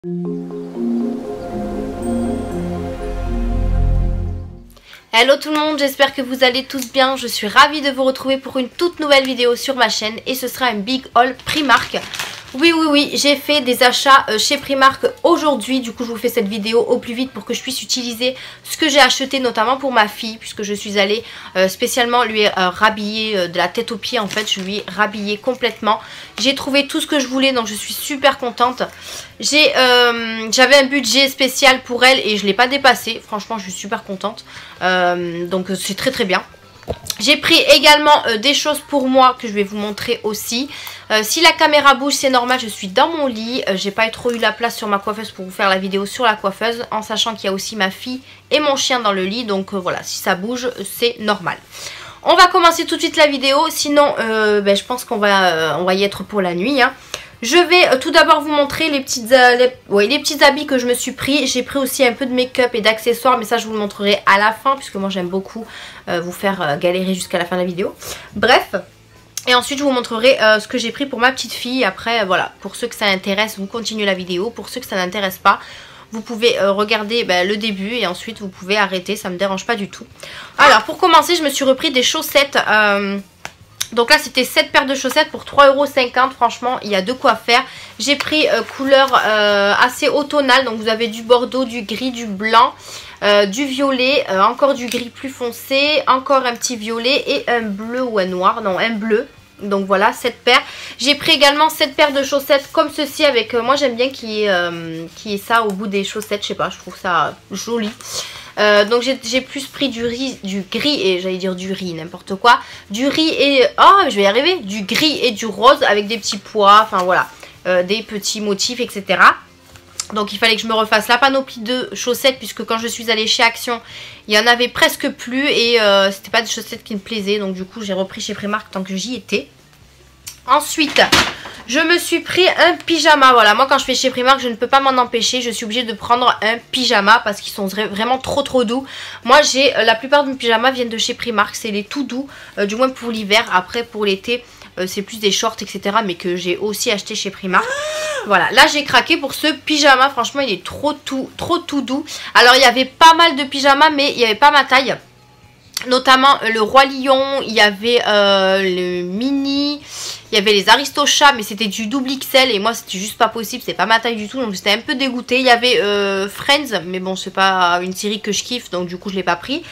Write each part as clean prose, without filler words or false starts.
Hello tout le monde, j'espère que vous allez tous bien. Je suis ravie de vous retrouver pour une toute nouvelle vidéo sur ma chaîne et ce sera un big haul Primark. Oui, j'ai fait des achats chez Primark aujourd'hui. Du coup je vous fais cette vidéo au plus vite pour que je puisse utiliser ce que j'ai acheté, notamment pour ma fille, puisque je suis allée spécialement lui rhabiller de la tête aux pieds. En fait je lui ai rhabillé complètement. J'ai trouvé tout ce que je voulais, donc je suis super contente. J'avais un budget spécial pour elle et je ne l'ai pas dépassé. Franchement je suis super contente, donc c'est très bien. J'ai pris également des choses pour moi que je vais vous montrer aussi. Si la caméra bouge, c'est normal, je suis dans mon lit. J'ai pas trop eu la place sur ma coiffeuse pour vous faire la vidéo sur la coiffeuse, en sachant qu'il y a aussi ma fille et mon chien dans le lit. Donc voilà, si ça bouge, c'est normal. On va commencer tout de suite la vidéo, sinon je pense qu'on va y être pour la nuit, hein. Je vais tout d'abord vous montrer les petits habits que je me suis pris. J'ai pris aussi un peu de make-up et d'accessoires, mais ça je vous le montrerai à la fin, puisque moi j'aime beaucoup vous faire galérer jusqu'à la fin de la vidéo. Bref, et ensuite je vous montrerai ce que j'ai pris pour ma petite fille. Après voilà, pour ceux que ça intéresse, vous continuez la vidéo. Pour ceux que ça n'intéresse pas, vous pouvez regarder le début et ensuite vous pouvez arrêter, ça me dérange pas du tout. Alors pour commencer, je me suis repris des chaussettes. Donc là c'était 7 paires de chaussettes pour 3,50 €. Franchement il y a de quoi faire. J'ai pris couleur assez automnale. Donc vous avez du bordeaux, du gris, du blanc, du violet, encore du gris plus foncé, encore un petit violet et un bleu ou un noir. Non, un bleu. Donc voilà, 7 paires. J'ai pris également 7 paires de chaussettes comme ceci avec... moi j'aime bien qu'il y ait ça au bout des chaussettes. Je sais pas, je trouve ça joli. Donc j'ai plus pris du gris et j'allais dire du riz, n'importe quoi. Du riz et... oh, je vais y arriver. Du gris et du rose avec des petits pois, enfin voilà. Des petits motifs, etc. Donc il fallait que je me refasse la panoplie de chaussettes, puisque quand je suis allée chez Action, il y en avait presque plus et c'était pas des chaussettes qui me plaisaient. Donc du coup j'ai repris chez Primark tant que j'y étais. Ensuite, je me suis pris un pyjama. Voilà, moi quand je fais chez Primark, je ne peux pas m'en empêcher. Je suis obligée de prendre un pyjama parce qu'ils sont vraiment trop doux. Moi, la plupart de mes pyjamas viennent de chez Primark. C'est les tout doux, du moins pour l'hiver. Après, pour l'été, c'est plus des shorts, etc. Mais que j'ai aussi acheté chez Primark. Voilà, là j'ai craqué pour ce pyjama. Franchement, il est trop tout doux. Alors, il y avait pas mal de pyjamas, mais il n'y avait pas ma taille. Notamment le Roi Lion, il y avait le mini, il y avait les Aristochats, mais c'était du double XL et moi c'était juste pas possible, c'est pas ma taille du tout, donc j'étais un peu dégoûtée. Il y avait Friends, mais bon c'est pas une série que je kiffe, donc du coup je l'ai pas pris.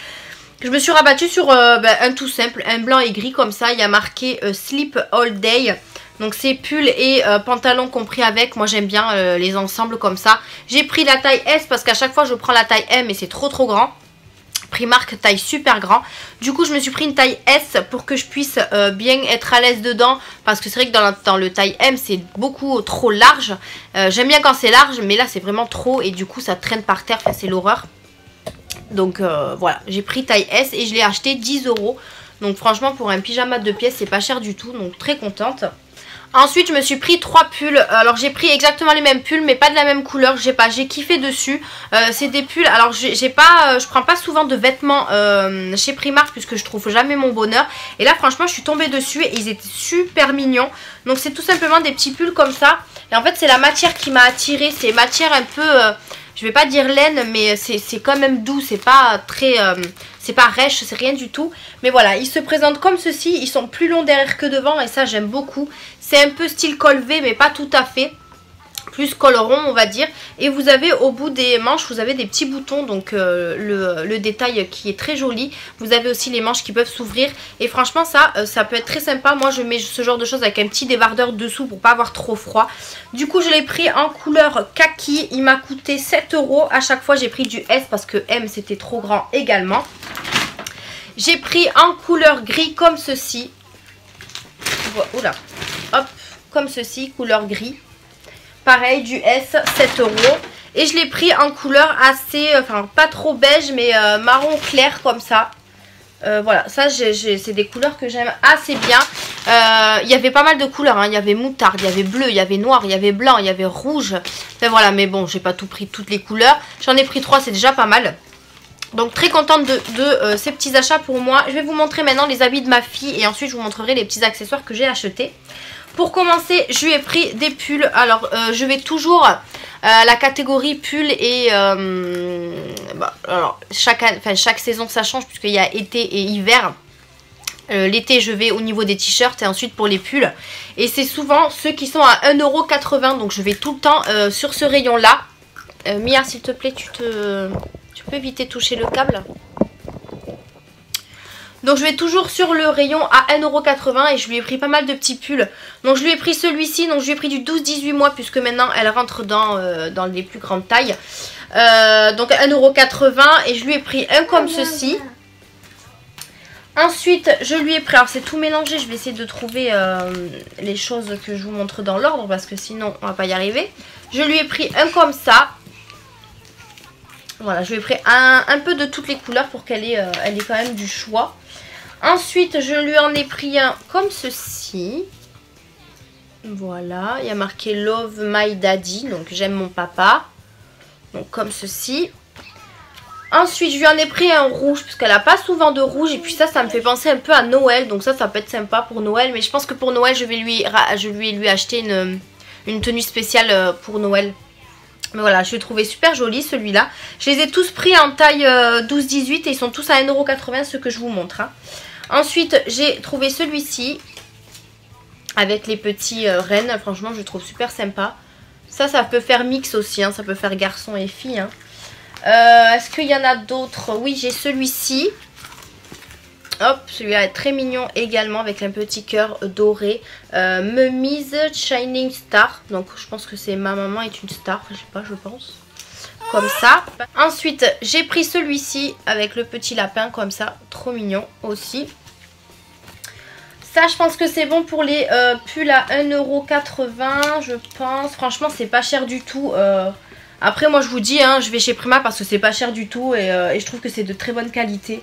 Je me suis rabattue sur un tout simple, un blanc et gris comme ça, il y a marqué Sleep All Day. Donc c'est pull et pantalon compris avec. Moi j'aime bien les ensembles comme ça. J'ai pris la taille S parce qu'à chaque fois je prends la taille M et c'est trop grand. Primark taille super grand. Du coup je me suis pris une taille S pour que je puisse bien être à l'aise dedans. Parce que c'est vrai que dans le taille M c'est beaucoup trop large. J'aime bien quand c'est large, mais là c'est vraiment trop. Et du coup ça traîne par terre, enfin, c'est l'horreur. Donc voilà, j'ai pris taille S et je l'ai acheté 10 €. Donc franchement pour un pyjama de 2 pièces c'est pas cher du tout. Donc très contente. Ensuite je me suis pris 3 pulls. Alors j'ai pris exactement les mêmes pulls mais pas de la même couleur. J'ai kiffé dessus. C'est des pulls. Alors je prends pas souvent de vêtements chez Primark puisque je trouve jamais mon bonheur. Et là franchement je suis tombée dessus et ils étaient super mignons. Donc c'est tout simplement des petits pulls comme ça. Et en fait c'est la matière qui m'a attirée. C'est matière un peu... je vais pas dire laine, mais c'est quand même doux. C'est pas très... c'est pas rêche, c'est rien du tout. Mais voilà, ils se présentent comme ceci. Ils sont plus longs derrière que devant et ça j'aime beaucoup. C'est un peu style col V mais pas tout à fait. Plus col rond on va dire. Et vous avez au bout des manches, vous avez des petits boutons. Donc le détail qui est très joli. Vous avez aussi les manches qui peuvent s'ouvrir. Et franchement ça peut être très sympa. Moi je mets ce genre de choses avec un petit débardeur dessous pour pas avoir trop froid. Du coup je l'ai pris en couleur kaki. Il m'a coûté 7 €. À chaque fois j'ai pris du S parce que M c'était trop grand également. J'ai pris en couleur gris comme ceci. Oula. Hop, comme ceci, couleur gris. Pareil, du S, 7 €. Et je l'ai pris en couleur assez, enfin pas trop beige, mais marron clair comme ça. Voilà, ça c'est des couleurs que j'aime assez bien. Il y avait pas mal de couleurs, hein. Il y avait moutarde, il y avait bleu, il y avait noir, il y avait blanc, il y avait rouge. Enfin voilà, mais bon, j'ai pas tout pris, toutes les couleurs. J'en ai pris 3, c'est déjà pas mal. Donc très contente de ces petits achats pour moi. Je vais vous montrer maintenant les habits de ma fille et ensuite je vous montrerai les petits accessoires que j'ai achetés. Pour commencer, je lui ai pris des pulls. Alors je vais toujours La catégorie pull et alors chaque saison ça change puisqu'il y a été et hiver. L'été je vais au niveau des t-shirts et ensuite pour les pulls. Et c'est souvent ceux qui sont à 1,80 €. Donc je vais tout le temps sur ce rayon là. Mia s'il te plaît tu peux éviter de toucher le câble. Donc je vais toujours sur le rayon à 1,80 € et je lui ai pris pas mal de petits pulls. Donc je lui ai pris celui-ci, donc je lui ai pris du 12-18 mois puisque maintenant elle rentre dans les plus grandes tailles. Donc 1,80 € et je lui ai pris un comme ceci. Ensuite je lui ai pris, alors c'est tout mélangé, je vais essayer de trouver les choses que je vous montre dans l'ordre parce que sinon on va pas y arriver. Je lui ai pris un comme ça. Voilà, je lui ai pris un peu de toutes les couleurs pour qu'elle ait quand même du choix. Ensuite, je lui en ai pris un comme ceci. Voilà, il y a marqué Love My Daddy, donc j'aime mon papa. Donc comme ceci. Ensuite, je lui en ai pris un rouge, puisqu'elle n'a pas souvent de rouge. Et puis ça me fait penser un peu à Noël. Donc ça peut être sympa pour Noël. Mais je pense que pour Noël, je vais lui acheter une tenue spéciale pour Noël. Mais voilà, je l'ai trouvé super joli celui-là. Je les ai tous pris en taille 12-18 et ils sont tous à 1,80 € ceux que je vous montre. Hein. Ensuite, j'ai trouvé celui-ci avec les petits rennes. Franchement, je le trouve super sympa. Ça peut faire mix aussi. Hein. Ça peut faire garçon et fille. Hein. Est-ce qu'il y en a d'autres? Oui, j'ai celui-ci. Hop, celui-là est très mignon également avec un petit cœur doré. Mummy's Shining Star. Donc je pense que c'est ma maman est une star. Je sais pas, je pense. Comme ça. Ensuite, j'ai pris celui-ci avec le petit lapin comme ça. Trop mignon aussi. Ça, je pense que c'est bon pour les pulls à 1,80 €, je pense. Franchement, c'est pas cher du tout. Après, moi, je vous dis, hein, je vais chez Primark parce que c'est pas cher du tout. Et je trouve que c'est de très bonne qualité.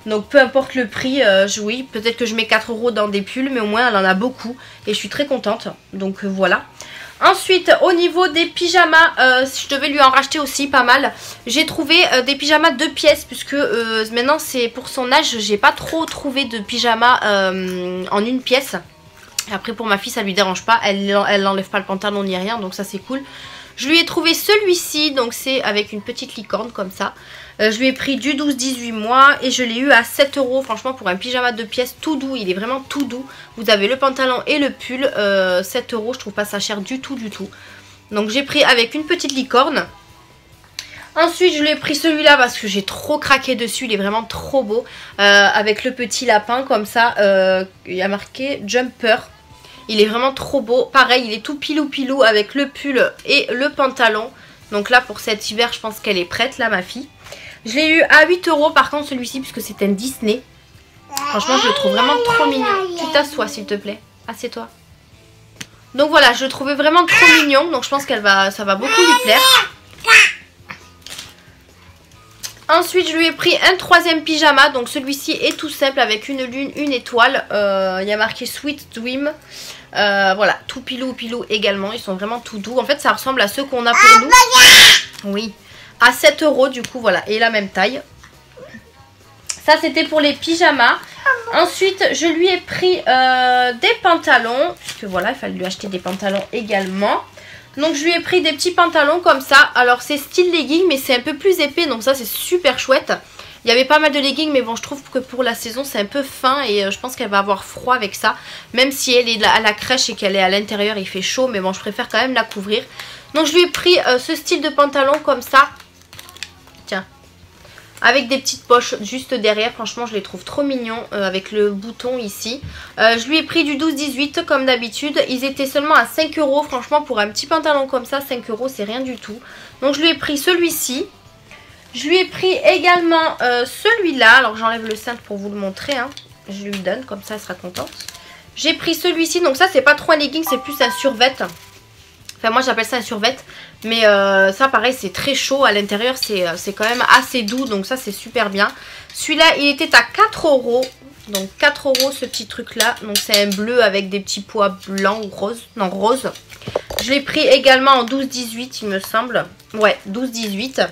Donc, peu importe le prix, oui, peut-être que je mets 4 € dans des pulls. Mais au moins, elle en a beaucoup. Et je suis très contente. Donc, voilà. Ensuite, au niveau des pyjamas, je devais lui en racheter aussi pas mal. J'ai trouvé des pyjamas 2 pièces puisque maintenant c'est pour son âge, j'ai pas trop trouvé de pyjamas en 1 pièce. Après pour ma fille ça lui dérange pas, elle n'enlève pas le pantalon ni rien donc ça c'est cool. Je lui ai trouvé celui-ci, donc c'est avec une petite licorne comme ça. Je lui ai pris du 12-18 mois et je l'ai eu à 7 €. Franchement pour un pyjama 2 pièces tout doux, il est vraiment tout doux. Vous avez le pantalon et le pull, 7 €, je trouve pas ça cher du tout du tout. Donc j'ai pris avec une petite licorne. Ensuite je lui ai pris celui-là parce que j'ai trop craqué dessus, il est vraiment trop beau. Avec le petit lapin comme ça, il y a marqué Jumper. Il est vraiment trop beau. Pareil, il est tout pilou avec le pull et le pantalon. Donc là, pour cet hiver, je pense qu'elle est prête, là, ma fille. Je l'ai eu à 8 € par contre, celui-ci, puisque c'est un Disney. Franchement, je le trouve vraiment trop mignon. Tu t'assois, s'il te plaît. Assieds-toi. Donc voilà, je le trouvais vraiment trop mignon. Donc je pense ça va beaucoup lui plaire. Ensuite, je lui ai pris un 3e pyjama. Donc celui-ci est tout simple avec une lune, une étoile. Il y a marqué Sweet Dream. Voilà, tout pilou également. Ils sont vraiment tout doux. En fait, ça ressemble à ceux qu'on a pour nous. Oui, à 7 € du coup, voilà. Et la même taille. Ça, c'était pour les pyjamas. Ensuite, je lui ai pris des pantalons. Puisque voilà, il fallait lui acheter des pantalons également. Donc je lui ai pris des petits pantalons comme ça. Alors c'est style legging mais c'est un peu plus épais. Donc ça c'est super chouette. Il y avait pas mal de leggings mais bon je trouve que pour la saison c'est un peu fin. Et je pense qu'elle va avoir froid avec ça. Même si elle est à la crèche et qu'elle est à l'intérieur il fait chaud. Mais bon je préfère quand même la couvrir. Donc je lui ai pris ce style de pantalon comme ça. Tiens. Avec des petites poches juste derrière. Franchement je les trouve trop mignons avec le bouton ici. Je lui ai pris du 12-18 comme d'habitude. Ils étaient seulement à 5 €. Franchement pour un petit pantalon comme ça 5 € c'est rien du tout. Donc je lui ai pris celui-ci. Je lui ai pris également celui-là. Alors j'enlève le cintre pour vous le montrer. Hein. Je lui donne comme ça elle sera contente. J'ai pris celui-ci. Donc ça c'est pas trop un legging c'est plus un survêt. Enfin moi j'appelle ça un survêt. Mais ça pareil c'est très chaud à l'intérieur, c'est quand même assez doux. Donc ça c'est super bien. Celui-là il était à 4 €. Donc 4 € ce petit truc là. Donc c'est un bleu avec des petits pois blancs ou roses. Non rose. Je l'ai pris également en 12-18 il me semble. Ouais 12-18.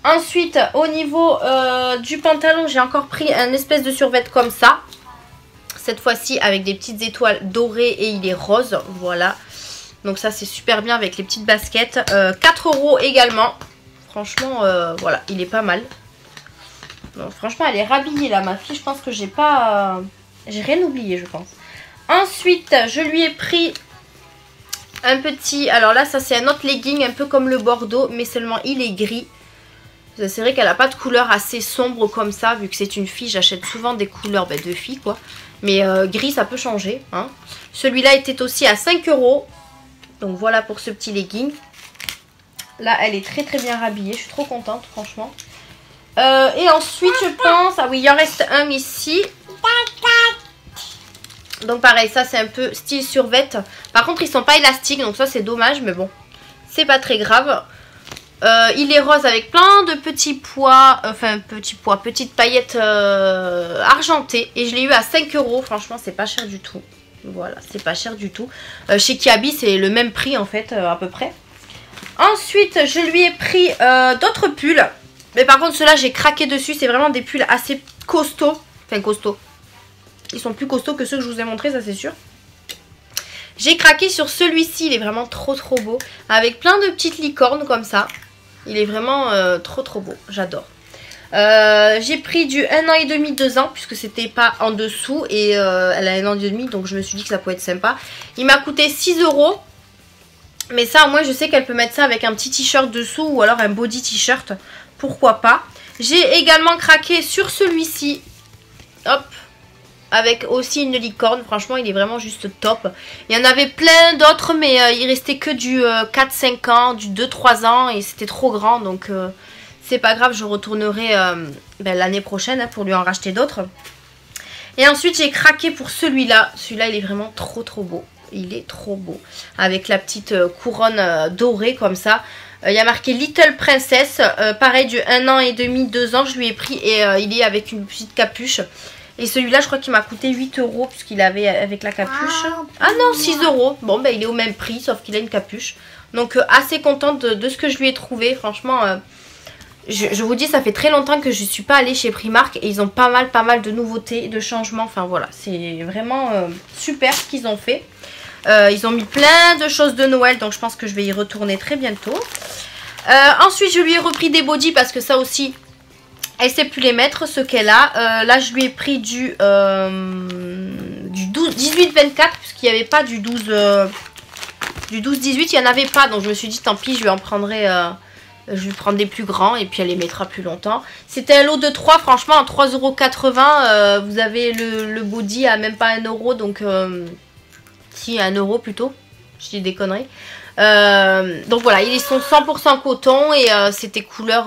Ensuite au niveau du pantalon j'ai encore pris un espèce de survêt comme ça. Cette fois-ci avec des petites étoiles dorées et il est rose. Voilà. Donc ça c'est super bien avec les petites baskets. 4 € également. Franchement voilà, il est pas mal. Donc, franchement elle est rhabillée là ma fille. Je pense que j'ai pas... j'ai rien oublié je pense. Ensuite je lui ai pris un petit... alors là ça c'est un autre legging un peu comme le bordeaux. Mais seulement il est gris. C'est vrai qu'elle n'a pas de couleur assez sombre comme ça. Vu que c'est une fille, j'achète souvent des couleurs de filles quoi. Mais gris ça peut changer hein. Celui-là était aussi à 5 €. Donc voilà pour ce petit legging. Là elle est très très bien rhabillée. Je suis trop contente franchement. Et ensuite je pense... ah oui il en reste un ici. Donc pareil ça c'est un peu style survêt. Par contre ils sont pas élastiques. Donc ça c'est dommage. Mais bon c'est pas très grave. Il est rose avec plein de petits pois. Enfin petites paillettes argentées. Et je l'ai eu à 5 €. Franchement c'est pas cher du tout. Voilà, c'est pas cher du tout. Chez Kiabi, c'est le même prix en fait, à peu près. Ensuite, je lui ai pris d'autres pulls. Mais par contre, ceux-là, j'ai craqué dessus. C'est vraiment des pulls assez costauds. Enfin, costauds. Ils sont plus costauds que ceux que je vous ai montrés, ça c'est sûr. J'ai craqué sur celui-ci. Il est vraiment trop trop beau. Avec plein de petites licornes comme ça. Il est vraiment trop trop beau. J'adore. J'ai pris du 1 an et demi, 2 ans, puisque c'était pas en dessous. Et elle a 1 an et demi, donc je me suis dit que ça pouvait être sympa. Il m'a coûté 6 €. Mais ça au moins je sais qu'elle peut mettre ça avec un petit t-shirt dessous. Ou alors un body t-shirt. Pourquoi pas. J'ai également craqué sur celui-ci. Hop. Avec aussi une licorne. Franchement il est vraiment juste top. Il y en avait plein d'autres. Mais il restait que du 4-5 ans. Du 2-3 ans. Et c'était trop grand. Donc... c'est pas grave, je retournerai l'année prochaine hein, pour lui en racheter d'autres. Et ensuite j'ai craqué pour celui-là. Celui-là il est vraiment trop trop beau. Il est trop beau. Avec la petite couronne dorée comme ça. Il y a marqué Little Princess. Pareil du 1 an et demi, 2 ans je lui ai pris. Et il est avec une petite capuche. Et celui-là je crois qu'il m'a coûté 8 € puisqu'il avait avec la capuche. Ah non 6 €. Bon il est au même prix sauf qu'il a une capuche. Donc assez contente de ce que je lui ai trouvé. Franchement... je vous dis ça fait très longtemps que je ne suis pas allée chez Primark et ils ont pas mal de nouveautés, de changements. Enfin voilà, c'est vraiment super ce qu'ils ont fait. Ils ont mis plein de choses de Noël donc je pense que je vais y retourner très bientôt. Ensuite je lui ai repris des bodys parce que ça aussi elle sait plus les mettre ce qu'elle a. Là je lui ai pris du 18-24 puisqu'il n'y avait pas du 12-18, il n'y en avait pas donc je me suis dit tant pis je lui en prendrai... je vais prendre des plus grands et puis elle les mettra plus longtemps. C'était un lot de 3, franchement, à 3,80 €. Vous avez le body à même pas 1 €. Donc, si, 1 € plutôt. Je dis des conneries. Donc voilà, ils sont 100% coton et c'était couleur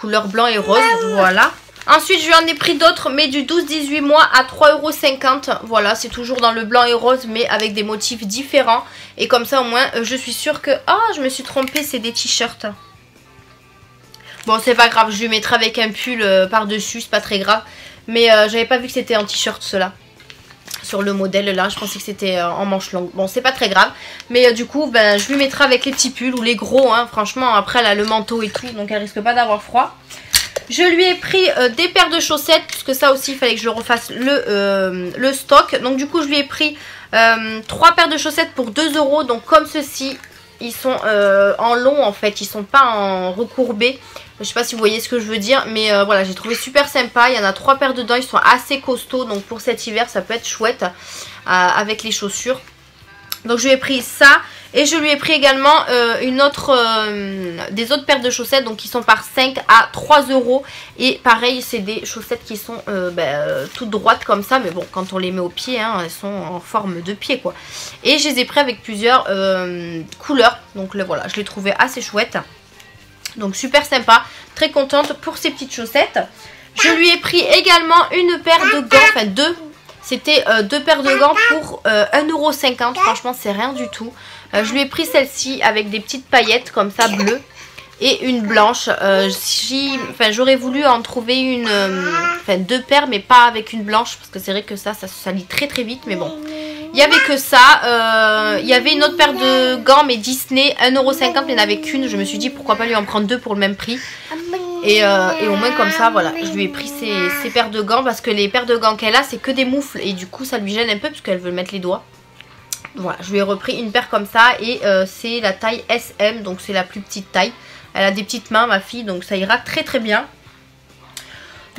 blanc et rose. Voilà. Ensuite, je lui en ai pris d'autres, mais du 12-18 mois à 3,50 €. Voilà, c'est toujours dans le blanc et rose, mais avec des motifs différents. Et comme ça, au moins, je suis sûre que... ah, je me suis trompée, c'est des t-shirts. Bon, c'est pas grave, je lui mettrai avec un pull par-dessus, c'est pas très grave. Mais j'avais pas vu que c'était en t-shirt, ceux-là. Sur le modèle, là, je pensais que c'était en manche longue. Bon, c'est pas très grave. Mais du coup, je lui mettrai avec les petits pulls ou les gros, hein. Franchement, après, elle a le manteau et tout, donc elle risque pas d'avoir froid. Je lui ai pris des paires de chaussettes, puisque ça aussi, il fallait que je refasse le stock. Donc du coup, je lui ai pris 3 paires de chaussettes pour 2 €. Donc comme ceci, ils sont en long en fait, ils sont pas en recourbé. Je sais pas si vous voyez ce que je veux dire, mais voilà, j'ai trouvé super sympa. Il y en a 3 paires dedans, ils sont assez costauds. Donc pour cet hiver, ça peut être chouette avec les chaussures. Donc je lui ai pris ça. Et je lui ai pris également des autres paires de chaussettes. Donc qui sont par 5 à 3 €. Et pareil, c'est des chaussettes qui sont toutes droites comme ça. Mais bon, quand on les met au pied, hein, elles sont en forme de pied quoi. Et je les ai pris avec plusieurs couleurs. Donc là, voilà, je les trouvais assez chouettes. Donc super sympa. Très contente pour ces petites chaussettes. Je lui ai pris également une paire de gants. Enfin deux. C'était 2 paires de gants pour 1,50 €. Franchement, c'est rien du tout. Je lui ai pris celle-ci avec des petites paillettes comme ça bleues et une blanche. J'aurais voulu en trouver 2 paires mais pas avec une blanche parce que c'est vrai que ça lit très très vite. Mais bon, il n'y avait que ça. Il y avait une autre paire de gants mais Disney, 1,50 €, mais il n'y en avait qu'une. Je me suis dit pourquoi pas lui en prendre 2 pour le même prix. Et au moins comme ça, voilà, je lui ai pris ces paires de gants parce que les paires de gants qu'elle a, c'est que des moufles. Et du coup, ça lui gêne un peu parce qu'elle veut mettre les doigts. Voilà, je lui ai repris une paire comme ça et c'est la taille SM, donc c'est la plus petite taille. Elle a des petites mains ma fille, donc ça ira très très bien.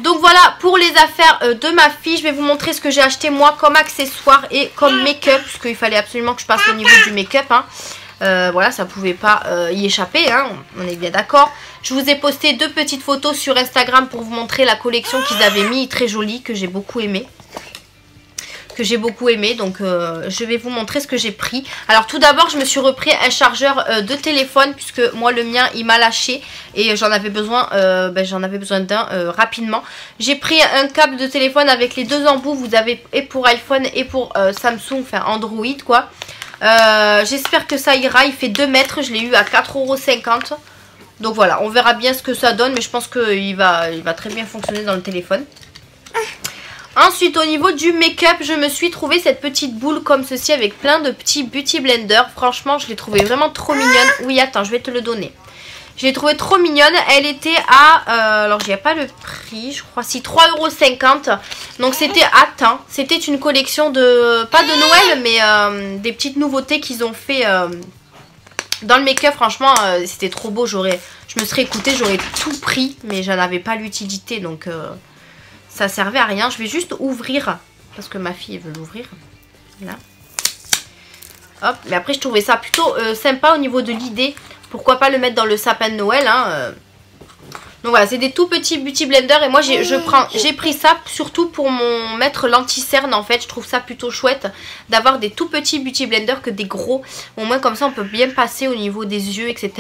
Donc voilà pour les affaires de ma fille. Je vais vous montrer ce que j'ai acheté moi comme accessoire et comme make-up, parce qu'il fallait absolument que je passe au niveau du make-up, hein. Voilà, ça pouvait pas y échapper, hein, on est bien d'accord. Je vous ai posté 2 petites photos sur Instagram pour vous montrer la collection qu'ils avaient mis, très jolie, que j'ai beaucoup aimé. Donc je vais vous montrer ce que j'ai pris. Alors tout d'abord je me suis repris un chargeur de téléphone, puisque moi le mien il m'a lâché et j'en avais besoin d'un rapidement. J'ai pris un câble de téléphone avec les 2 embouts, vous avez et pour iPhone et pour Samsung, enfin Android quoi. J'espère que ça ira, il fait 2 mètres, je l'ai eu à 4,50 €. Donc voilà, on verra bien ce que ça donne, mais je pense qu'il va très bien fonctionner dans le téléphone. Ensuite, au niveau du make-up, je me suis trouvé cette petite boule comme ceci avec plein de petits beauty blenders. Franchement, je l'ai trouvée vraiment trop mignonne. Oui, attends, je vais te le donner. Je l'ai trouvée trop mignonne. Elle était à... alors, il n'y a pas le prix, je crois. Si, 3,50 €. Donc, c'était à temps. C'était une collection de... Pas de Noël, mais des petites nouveautés qu'ils ont fait dans le make-up. Franchement, c'était trop beau. Je me serais écoutée, j'aurais tout pris. Mais j'en avais pas l'utilité, donc... ça servait à rien. Je vais juste ouvrir parce que ma fille veut l'ouvrir. Là. Hop. Mais après je trouvais ça plutôt sympa au niveau de l'idée. Pourquoi pas le mettre dans le sapin de Noël, hein. Donc voilà, c'est des tout petits beauty blenders. Et moi j'ai pris ça surtout pour mettre l'anti-cerne en fait. Je trouve ça plutôt chouette d'avoir des tout petits beauty blenders que des gros. Au moins comme ça on peut bien passer au niveau des yeux, etc.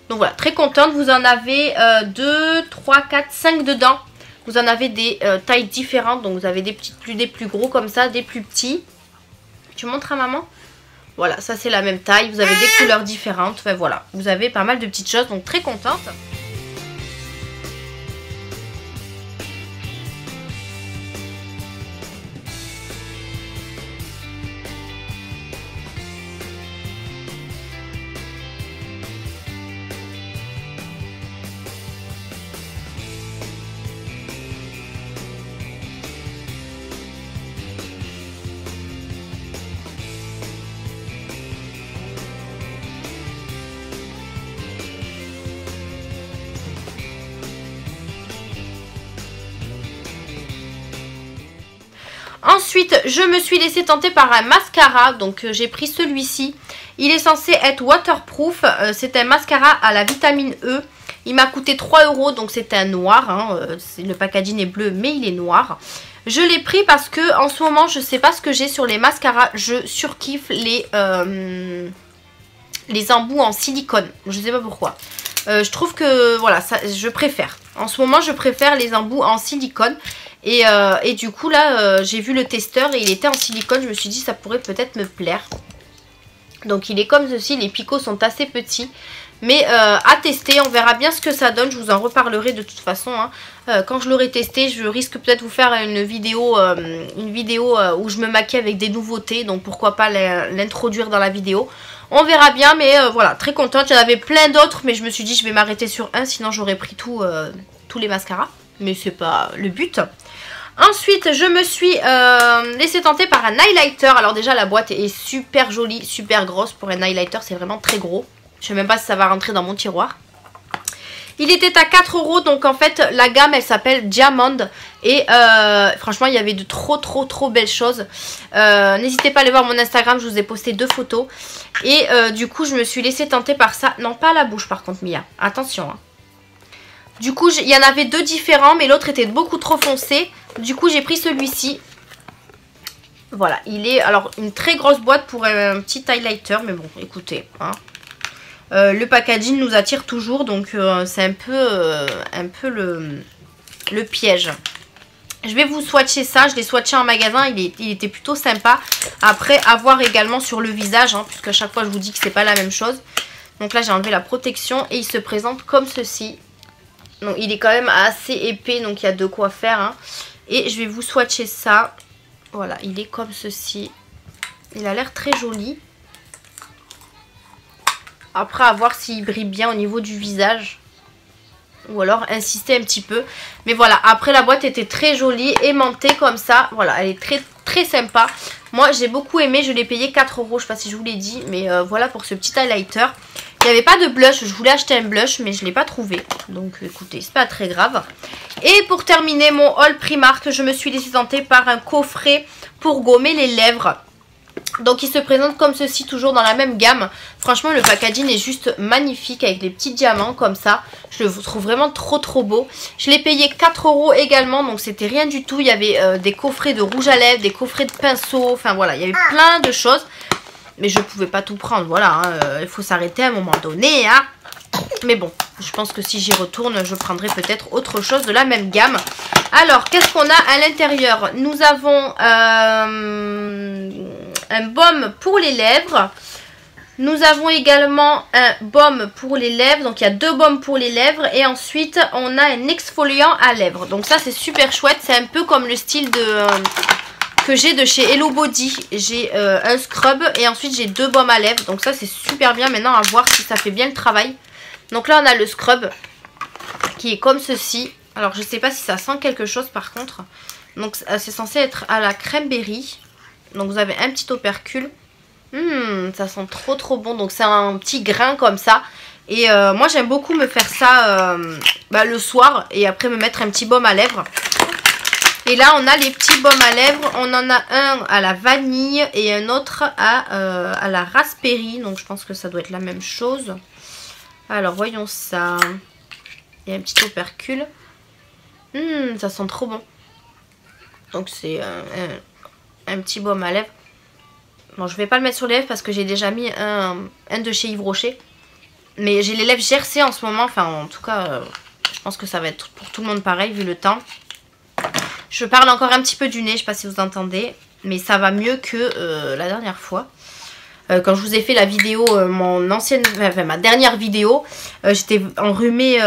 Donc voilà, très contente. Vous en avez 2, 3, 4, 5 dedans. Vous en avez des tailles différentes, donc vous avez des plus gros comme ça, des plus petits. Tu montres à maman? Voilà, ça c'est la même taille, vous avez des couleurs différentes. Enfin voilà, vous avez pas mal de petites choses, donc très contente. Ensuite, je me suis laissée tenter par un mascara. Donc, j'ai pris celui-ci. Il est censé être waterproof. C'est un mascara à la vitamine E. Il m'a coûté 3 €. Donc, c'est un noir. Hein. Le packaging est bleu, mais il est noir. Je l'ai pris parce que en ce moment, je sais pas ce que j'ai sur les mascaras. Je surkiffe les embouts en silicone. Je sais pas pourquoi. Je trouve que, voilà, je préfère. En ce moment, je préfère les embouts en silicone. Et du coup là j'ai vu le testeur et il était en silicone. Je me suis dit ça pourrait peut-être me plaire. Donc il est comme ceci, les picots sont assez petits. Mais à tester, on verra bien ce que ça donne. Je vous en reparlerai de toute façon, hein. Quand je l'aurai testé, je risque peut-être vous faire une vidéo où je me maquille avec des nouveautés. Donc pourquoi pas l'introduire dans la vidéo. On verra bien, mais voilà, très contente. Il y en avait plein d'autres, mais je me suis dit je vais m'arrêter sur un. Sinon j'aurais pris tous les mascaras. Mais c'est pas le but. Ensuite, je me suis laissée tenter par un highlighter. Alors déjà, la boîte est super jolie, super grosse pour un highlighter. C'est vraiment très gros. Je sais même pas si ça va rentrer dans mon tiroir. Il était à 4 €. Donc en fait, la gamme, elle s'appelle Diamond. Et franchement, il y avait de trop belles choses. N'hésitez pas à aller voir mon Instagram. Je vous ai posté 2 photos. Et du coup, je me suis laissée tenter par ça. Non, pas à la bouche par contre, Mia. Attention, hein. Du coup, il y en avait 2 différents, mais l'autre était beaucoup trop foncé. Du coup, j'ai pris celui-ci. Voilà, il est alors une très grosse boîte pour un petit highlighter. Mais bon, écoutez, hein. Le packaging nous attire toujours, donc c'est un peu le piège. Je vais vous swatcher ça. Je l'ai swatché en magasin, il était plutôt sympa. Après, à voir également sur le visage, hein, puisque à chaque fois je vous dis que c'est pas la même chose. Donc là, j'ai enlevé la protection et il se présente comme ceci. Donc il est quand même assez épais, donc il y a de quoi faire, hein. Et je vais vous swatcher ça. Voilà, il est comme ceci. Il a l'air très joli. Après, à voir s'il brille bien au niveau du visage. Ou alors insister un petit peu. Mais voilà, après la boîte était très jolie, aimantée comme ça. Voilà, elle est très très sympa. Moi j'ai beaucoup aimé, je l'ai payé 4 €, je sais pas si je vous l'ai dit. Mais voilà pour ce petit highlighter. Il n'y avait pas de blush, je voulais acheter un blush mais je ne l'ai pas trouvé. Donc écoutez, c'est pas très grave. Et pour terminer mon haul Primark, je me suis laissée tenter par un coffret pour gommer les lèvres. Donc il se présente comme ceci, toujours dans la même gamme. Franchement le packaging est juste magnifique avec les petits diamants comme ça. Je le trouve vraiment trop beau. Je l'ai payé 4 € également, donc c'était rien du tout. Il y avait des coffrets de rouge à lèvres, des coffrets de pinceaux, enfin voilà, il y avait plein de choses. Mais je pouvais pas tout prendre, voilà, hein. Il faut s'arrêter à un moment donné, hein. Mais bon, je pense que si j'y retourne, je prendrai peut-être autre chose de la même gamme. Alors, qu'est-ce qu'on a à l'intérieur? Nous avons un baume pour les lèvres. Nous avons également un baume pour les lèvres. Donc, il y a 2 baumes pour les lèvres. Et ensuite, on a un exfoliant à lèvres. Donc, ça, c'est super chouette. C'est un peu comme le style de... que j'ai de chez Hello Body. J'ai un scrub et ensuite j'ai 2 baumes à lèvres. Donc ça c'est super bien. Maintenant à voir si ça fait bien le travail. Donc là on a le scrub qui est comme ceci. Alors je sais pas si ça sent quelque chose par contre. Donc c'est censé être à la cranberry. Donc vous avez un petit opercule. Ça sent trop bon. Donc c'est un petit grain comme ça. Et moi j'aime beaucoup me faire ça le soir. Et après me mettre un petit baume à lèvres. Et là on a les petits baumes à lèvres. On en a un à la vanille et un autre à la raspberry. Donc je pense que ça doit être la même chose. Alors voyons ça. Il y a un petit opercule. Ça sent trop bon. Donc c'est un petit baume à lèvres. Bon je vais pas le mettre sur les lèvres parce que j'ai déjà mis un de chez Yves Rocher. Mais j'ai les lèvres gercées en ce moment. Enfin en tout cas je pense que ça va être pour tout le monde pareil vu le temps. Je parle encore un petit peu du nez, je ne sais pas si vous entendez, mais ça va mieux que la dernière fois. Quand je vous ai fait la vidéo, ma dernière vidéo, j'étais enrhumée,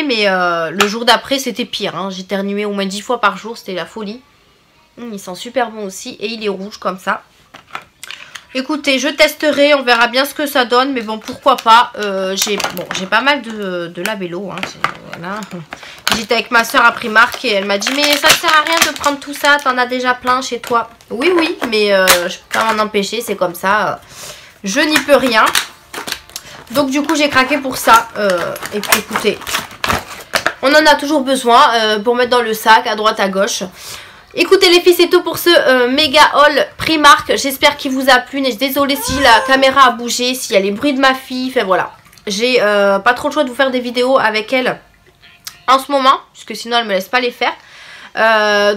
mais le jour d'après c'était pire. Hein. J'éternuais au moins 10 fois par jour, c'était la folie. Il sent super bon aussi et il est rouge comme ça. Écoutez, je testerai, on verra bien ce que ça donne, mais bon pourquoi pas. J'ai pas mal de labello, hein, voilà. J'étais avec ma soeur à Primark et elle m'a dit mais ça ne sert à rien de prendre tout ça, t'en as déjà plein chez toi. Oui mais je peux pas m'en empêcher, c'est comme ça, je n'y peux rien. Donc du coup j'ai craqué pour ça. Et puis écoutez, on en a toujours besoin pour mettre dans le sac à droite à gauche. Écoutez les filles, c'est tout pour ce méga haul Primark. J'espère qu'il vous a plu. Désolée si la caméra a bougé, s'il y a les bruits de ma fille. Enfin voilà, j'ai pas trop le choix de vous faire des vidéos avec elle en ce moment, puisque sinon elle me laisse pas les faire.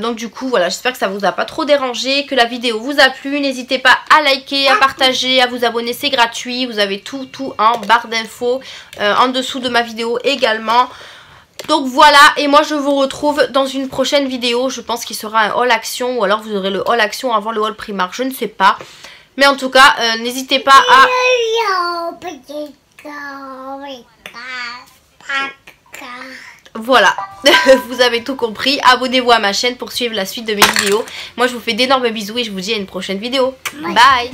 Donc du coup voilà, j'espère que ça vous a pas trop dérangé, que la vidéo vous a plu. N'hésitez pas à liker, à partager, à vous abonner, c'est gratuit. Vous avez tout en barre d'infos en dessous de ma vidéo également. Donc voilà, et moi je vous retrouve dans une prochaine vidéo. Je pense qu'il sera un haul action, ou alors vous aurez le haul action avant le haul Primark, je ne sais pas. Mais en tout cas, n'hésitez pas à... Voilà, vous avez tout compris. Abonnez-vous à ma chaîne pour suivre la suite de mes vidéos. Moi je vous fais d'énormes bisous et je vous dis à une prochaine vidéo. Bye.